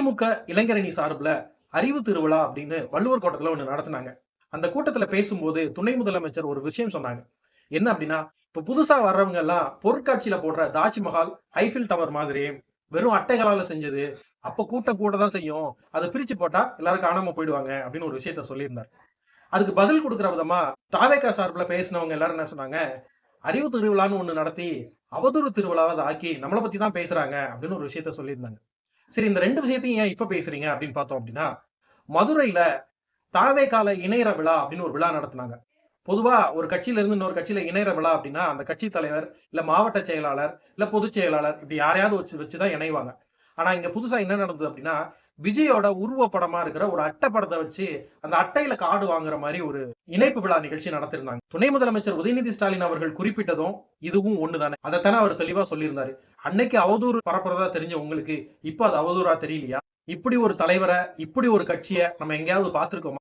திமுக இளைஞரணி சார்புல அறிவு திருவிழா அப்படின்னு வள்ளுவர் கோட்டத்துல ஒண்ணு நடத்துனாங்க. அந்த கூட்டத்துல பேசும்போது துணை முதலமைச்சர் ஒரு விஷயம் சொன்னாங்க. என்ன அப்படின்னா, இப்ப புதுசா வர்றவங்க எல்லாம் பொருட்காட்சியில போடுற தாஜ்மஹால், ஐஃபில் டவர் மாதிரி வெறும் அட்டைகளால செஞ்சது. அப்ப கூட்டம் கூட தான் செய்யும். அதை பிரிச்சு போட்டா எல்லாரும் காணாம போயிடுவாங்க அப்படின்னு ஒரு விஷயத்த சொல்லியிருந்தார். அதுக்கு பதில் கொடுக்கிற விதமா தாவேகா சார்புல பேசினவங்க எல்லாரும் என்ன சொன்னாங்க, அறிவு திருவிழான்னு ஒண்ணு நடத்தி அவதூறு திருவிழாவை அதை ஆக்கி நம்மளை பத்தி தான் பேசுறாங்க அப்படின்னு ஒரு விஷயத்த சொல்லியிருந்தாங்க. சரி, இந்த ரெண்டு விஷயத்தையும் ஏன் இப்ப பேசுறீங்க அப்படின்னு பார்த்தோம் அப்படின்னா, மதுரையில தாவேகால இணையற விழா அப்படின்னு ஒரு விழா நடத்துனாங்க. பொதுவா ஒரு கட்சியில இருந்து இன்னொரு கட்சியில இணையற விழா அப்படின்னா அந்த கட்சி தலைவர், இல்ல மாவட்ட செயலாளர், இல்ல பொதுச் செயலாளர் இப்படி யாரையாவது வச்சுதான் இணைவாங்க. ஆனா இங்க புதுசா என்ன நடந்தது அப்படின்னா, விஜயோட உருவப்படமா இருக்கிற ஒரு அட்டை படத்தை வச்சு அந்த அட்டையில கார்டு வாங்குற மாதிரி ஒரு இணைப்பு விழா நிகழ்ச்சி நடத்திருந்தாங்க. துணை முதலமைச்சர் உதயநிதி ஸ்டாலின் அவர்கள் குறிப்பிட்டதும் இதுவும் ஒண்ணுதானே, அதைத்தானே அவர் தெளிவா சொல்லியிருந்தாரு. அன்னைக்கு அவதூறு பரப்புறதா தெரிஞ்ச உங்களுக்கு இப்ப அது அவதூறா தெரியலையா? இப்படி ஒரு தலைவரை, இப்படி ஒரு கட்சியை நம்ம எங்கேயாவது பார்த்திருக்கோமா?